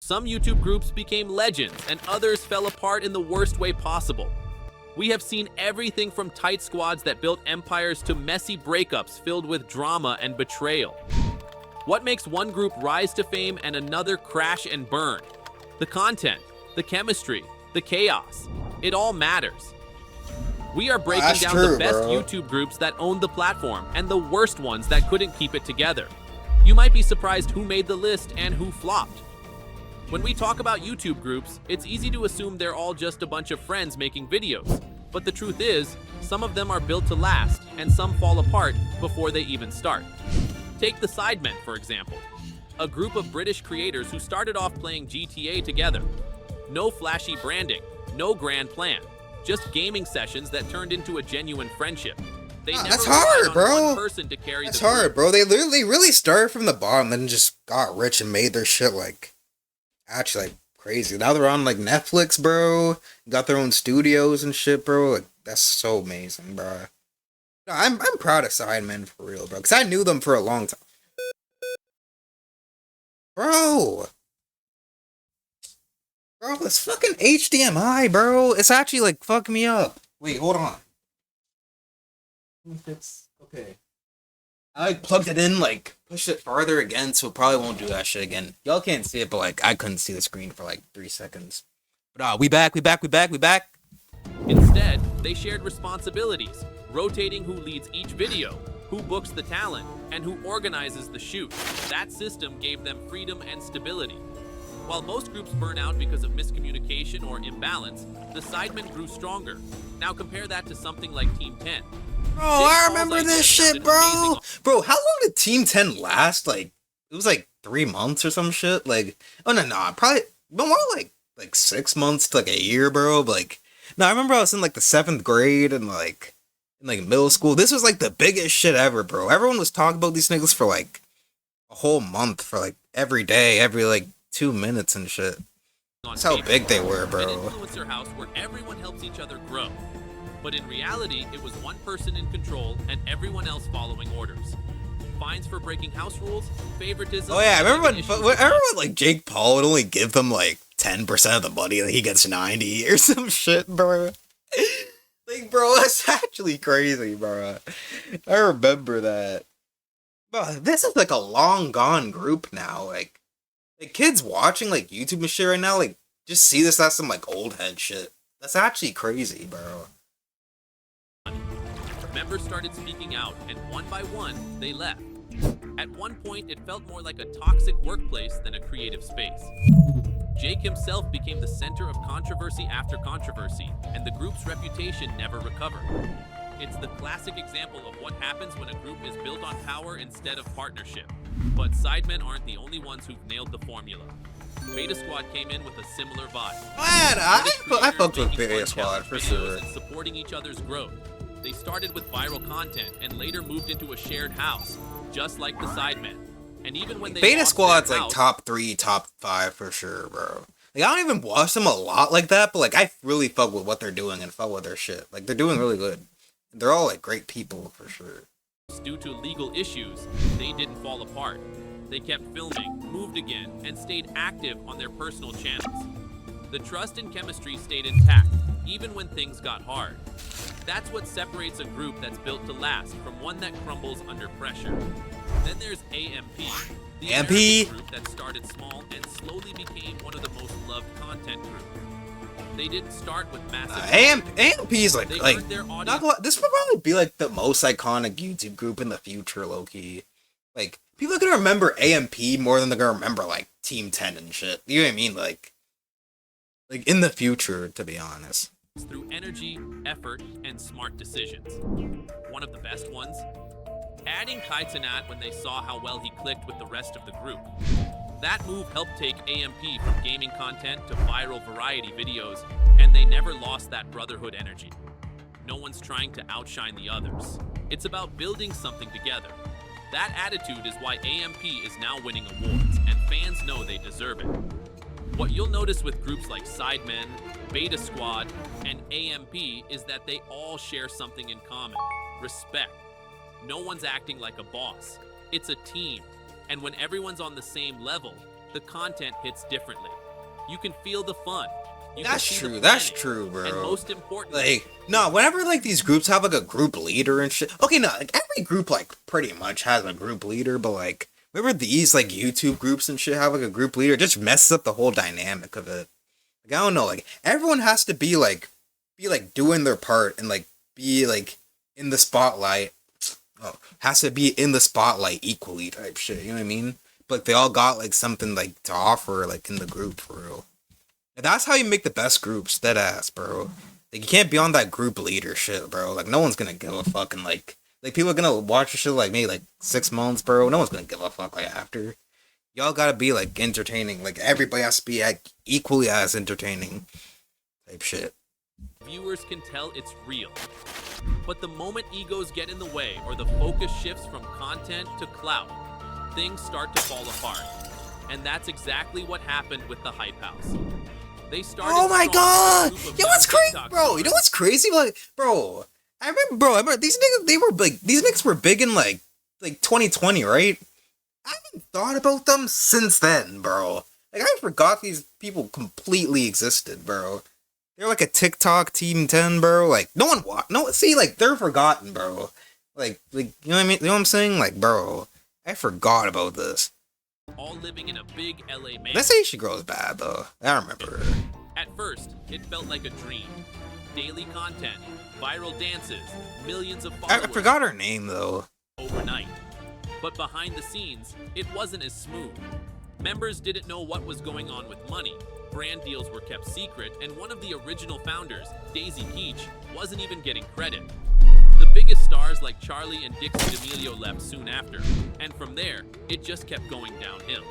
Some YouTube groups became legends, and others fell apart in the worst way possible. We have seen everything from tight squads that built empires to messy breakups filled with drama and betrayal. What makes one group rise to fame and another crash and burn? The content, the chemistry, the chaos. It all matters. We are breaking down the best YouTube groups that owned the platform and the worst ones that couldn't keep it together. You might be surprised who made the list and who flopped. When we talk about YouTube groups, it's easy to assume they're all just a bunch of friends making videos. But the truth is, some of them are built to last, and some fall apart before they even start. Take the Sidemen, for example. A group of British creators who started off playing GTA together. No flashy branding, no grand plan, just gaming sessions that turned into a genuine friendship. That's hard, bro. That's hard, bro. They literally really started from the bottom, then just got rich and made their shit actually crazy. Now they're on Netflix, bro. Got their own studios and shit, bro. That's so amazing, bro. I'm proud of Sidemen for real, bro. Cause I knew them for a long time, bro. Bro, this fucking HDMI, bro. It's actually fucking me up. Wait, hold on. Okay. I plugged it in, pushed it farther again, so it probably won't do that shit again. Y'all can't see it, but I couldn't see the screen for 3 seconds. But we back. Instead, they shared responsibilities, rotating who leads each video, who books the talent, and who organizes the shoot. That system gave them freedom and stability. While most groups burn out because of miscommunication or imbalance, the Sidemen grew stronger. Now compare that to something like Team 10. Bro, I remember this shit, bro. Bro, how long did Team 10 last? It was 3 months or some shit. Probably more like 6 months to a year, bro. But no, I remember I was in the 7th grade and in middle school. This was the biggest shit ever, bro. Everyone was talking about these niggas for a whole month, for every day, every 2 minutes and shit. That's how big they were, bro. An influencer house where everyone helps each other grow. But in reality, it was one person in control and everyone else following orders. Fines for breaking house rules, favoritism... Oh yeah, I remember when Jake Paul would only give them 10% of the money and he gets 90 or some shit, bro. Bro, that's actually crazy, bro. I remember that. Bro, this is a long gone group now. Kids watching YouTube and shit right now, just see this as some old head shit. That's actually crazy, bro. Members started speaking out, and one by one, they left. At one point, it felt more like a toxic workplace than a creative space. Jake himself became the center of controversy after controversy, and the group's reputation never recovered. It's the classic example of what happens when a group is built on power instead of partnership. But Sidemen aren't the only ones who've nailed the formula. Beta Squad came in with a similar vibe. Man, I fucked with Beta Squad for sure. And supporting each other's growth. They started with viral content and later moved into a shared house, just like the Sidemen. And even when they Beta Squad's top 3, top 5 for sure, bro. I don't even watch them a lot like that, but I really fuck with what they're doing and fuck with their shit. They're doing really good. They're all great people for sure. Due to legal issues, they didn't fall apart. They kept filming, moved again, and stayed active on their personal channels. The trust and chemistry stayed intact, even when things got hard. That's what separates a group that's built to last from one that crumbles under pressure. Then there's AMP, the American group that started small and slowly became one of the most loved content groups. They didn't start with massive... AMP is this would probably be the most iconic YouTube group in the future, low-key. People are gonna remember AMP more than they're gonna remember Team 10 and shit. You know what I mean? In the future, to be honest. Through energy, effort, and smart decisions. One of the best ones? Adding Kaitanat when they saw how well he clicked with the rest of the group. That move helped take AMP from gaming content to viral variety videos, and they never lost that brotherhood energy. No one's trying to outshine the others. It's about building something together. That attitude is why AMP is now winning awards, and fans know they deserve it. What you'll notice with groups like Sidemen, Beta Squad, and AMP is that they all share something in common: respect. No one's acting like a boss. It's a team. And when everyone's on the same level, the content hits differently. You can feel the fun. You That's can see true. the That's planning. true, bro. And most importantly, Like, no, whenever like these groups have like a group leader and shit. Okay, no, like every group like pretty much has a group leader, but like remember these like YouTube groups and shit have like a group leader, it just messes up the whole dynamic of it. Like, I don't know, like everyone has to be like doing their part and like be like in the spotlight. Oh, has to be in the spotlight equally type shit, you know what I mean? But like, they all got like something like to offer like in the group for real. And that's how you make the best groups, dead ass, bro. Like you can't be on that group leader shit, bro. Like no one's gonna give a fucking like people are gonna watch your shit like maybe like 6 months, bro. No one's gonna give a fuck like after. Y'all gotta be like entertaining. Like everybody has to be like, equally as entertaining type shit. viewers can tell it's real. But the moment egos get in the way or the focus shifts from content to clout, things start to fall apart. And that's exactly what happened with the Hype House. They started. Oh my strong god! with a group of Yo, what's young crazy, TikTok bro? You know what's crazy? Like, bro, I remember these niggas. They were like, these niggas were big in like 2020, right? I haven't thought about them since then, bro. Like, I forgot these people completely existed, bro. They're like a TikTok Team 10, bro. Like, see, like, they're forgotten, bro. Like, you know what I mean? You know what I'm saying? Like, bro, I forgot about this. all living in a big LA mansion. Let's say she grows bad, though. I remember her. At first, it felt like a dream. Daily content, viral dances, millions of I followers forgot her name, though. overnight. But behind the scenes, it wasn't as smooth. Members didn't know what was going on with money. Brand deals were kept secret, and one of the original founders, Daisy Keach, wasn't even getting credit. The biggest stars like Charlie and Dixie D'Amelio left soon after, and from there, it just kept going downhill.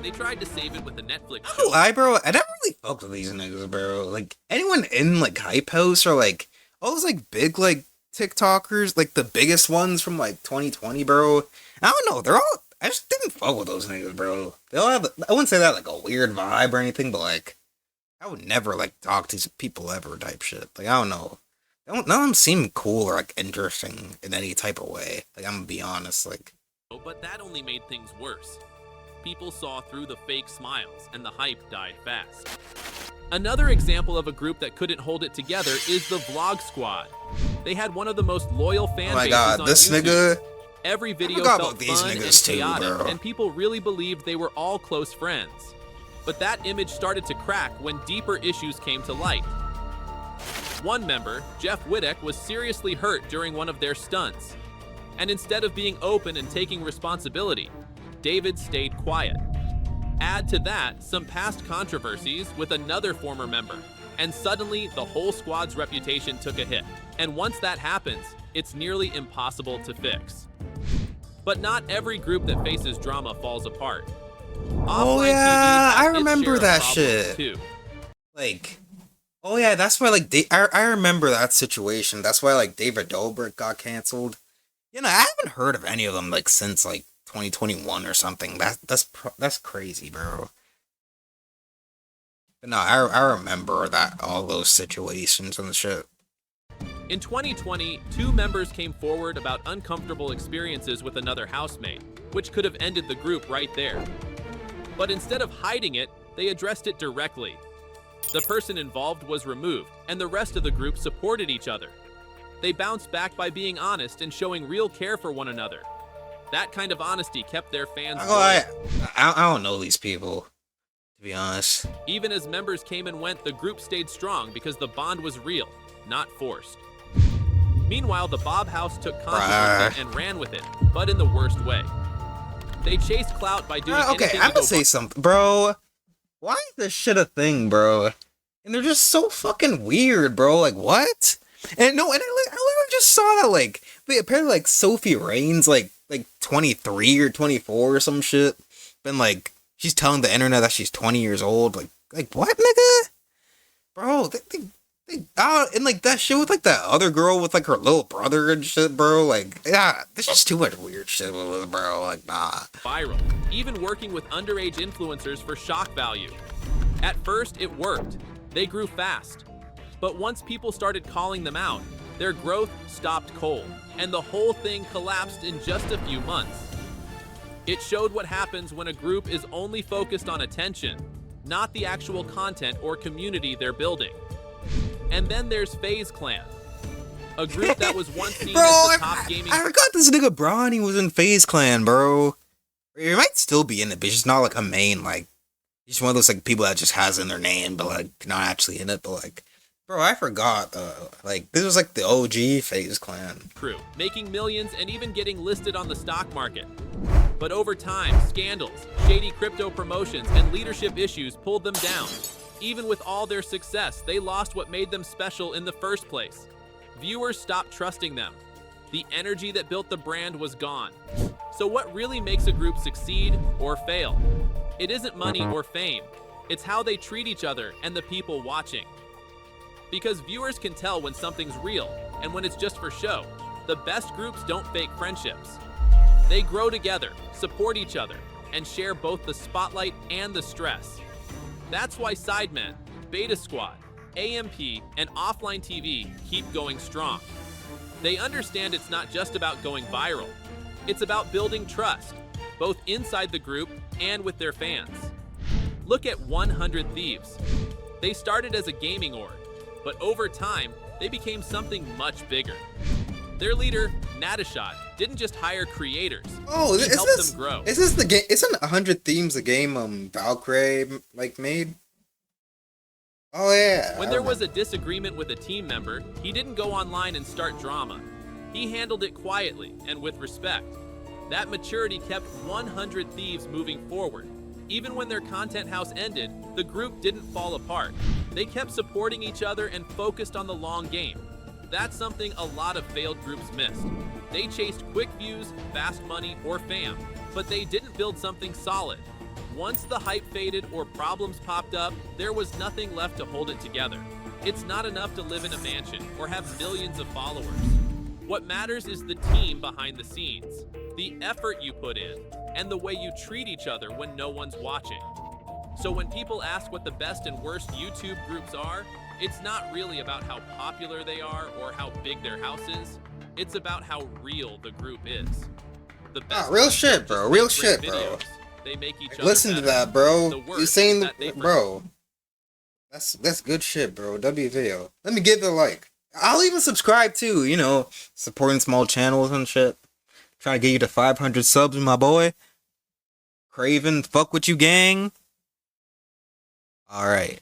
They tried to save it with a Netflix I show. don't lie, bro. I never really fucked with these niggas, bro. Like, anyone in, like, Hype House or, like, all those, like, big, like, TikTokers, like, the biggest ones from, like, 2020, bro. I don't know. They're all... I just didn't fuck with those niggas, bro. They all have... I wouldn't say that, like, a weird vibe or anything, but, like, I would never, like, talk to these people ever type shit. Like, I don't know. None of them seem cool or, like, interesting in any type of way. Like, I'm gonna be honest, like... But that only made things worse. People saw through the fake smiles, and the hype died fast. Another example of a group that couldn't hold it together is the Vlog Squad. They had one of the most loyal fan Oh my bases god, on this YouTube. nigga... Every video forgot felt about these fun niggas and too, chaotic, bro. and people really believed they were all close friends. But that image started to crack when deeper issues came to light. One member, Jeff Wittek, was seriously hurt during one of their stunts. And instead of being open and taking responsibility, David stayed quiet. Add to that some past controversies with another former member, and suddenly the whole squad's reputation took a hit. And once that happens, it's nearly impossible to fix. But not every group that faces drama falls apart. Oh, Offline yeah, TV has I its remember share of that problems, shit. too. Like, oh yeah, that's why, like, I remember that situation. That's why, like, David Dobrik got canceled. You know, I haven't heard of any of them, like, since, like, 2021 or something. That's crazy, bro. But no, I remember that, all those situations and shit. In 2020, 2 members came forward about uncomfortable experiences with another housemate, which could have ended the group right there. But instead of hiding it, they addressed it directly. The person involved was removed, and the rest of the group supported each other. They bounced back by being honest and showing real care for one another. That kind of honesty kept their fans loyal. I don't know these people, to be honest. Even as members came and went, the group stayed strong because the bond was real, not forced. Meanwhile, the Bob House took controversy and ran with it, but in the worst way. They chased clout by doing Okay, anything I'm to gonna go say something, bro. Why is this shit a thing, bro? And they're just so fucking weird, bro. Like, what? And no, and I literally just saw that, like, apparently, like, Sophie Rain's, like 23 or 24 or some shit. And, like, she's telling the internet that she's 20 years old. Like what, nigga? Bro, and, like, that shit with, like, that other girl with, like, her little brother and shit, bro. Like, yeah, there's just too much weird shit with it, bro. Like, nah. viral, even working with underage influencers for shock value. At first, it worked. They grew fast. But once people started calling them out, their growth stopped cold, and the whole thing collapsed in just a few months. It showed what happens when a group is only focused on attention, not the actual content or community they're building. And then there's FaZe Clan, a group that was once seen Bro, as the top gaming. I forgot this nigga Bronny was in FaZe Clan, bro. He might still be in it, but he's just not like a main, like, he's one of those like people that just has in their name, but like not actually in it. But like, bro, I forgot. Like this was like the OG FaZe Clan crew, making millions and even getting listed on the stock market. But over time, scandals, shady crypto promotions, and leadership issues pulled them down. Even with all their success, they lost what made them special in the first place. Viewers stopped trusting them. The energy that built the brand was gone. So what really makes a group succeed or fail? It isn't money or fame. It's how they treat each other and the people watching. Because viewers can tell when something's real and when it's just for show. The best groups don't fake friendships. They grow together, support each other, and share both the spotlight and the stress. That's why Sidemen, Beta Squad, AMP, and Offline TV keep going strong. They understand it's not just about going viral. It's about building trust, both inside the group and with their fans. Look at 100 Thieves. They started as a gaming org, but over time, they became something much bigger. Their leader, Natashot, didn't just hire creators. Oh, he helped them grow. Is this the game? Isn't 100 Themes the game Valkyrie like made? Oh yeah. When there was a disagreement with a team member, he didn't go online and start drama. He handled it quietly and with respect. That maturity kept 100 Thieves moving forward. Even when their content house ended, the group didn't fall apart. They kept supporting each other and focused on the long game. That's something a lot of failed groups missed. They chased quick views, fast money, or fam, but they didn't build something solid. Once the hype faded or problems popped up, there was nothing left to hold it together. It's not enough to live in a mansion or have millions of followers. What matters is the team behind the scenes, the effort you put in, and the way you treat each other when no one's watching. So when people ask what the best and worst YouTube groups are, it's not really about how popular they are or how big their house is. It's about how real the group is. The best real shit, bro. Real shit, bro. They make each other listen better. to that, bro. The You saying that bro? That's good shit, bro. W video. Let me give it a like. I'll even subscribe too. You know, supporting small channels and shit. Trying to get you to 500 subs, my boy. Craven, fuck with you, gang. All right.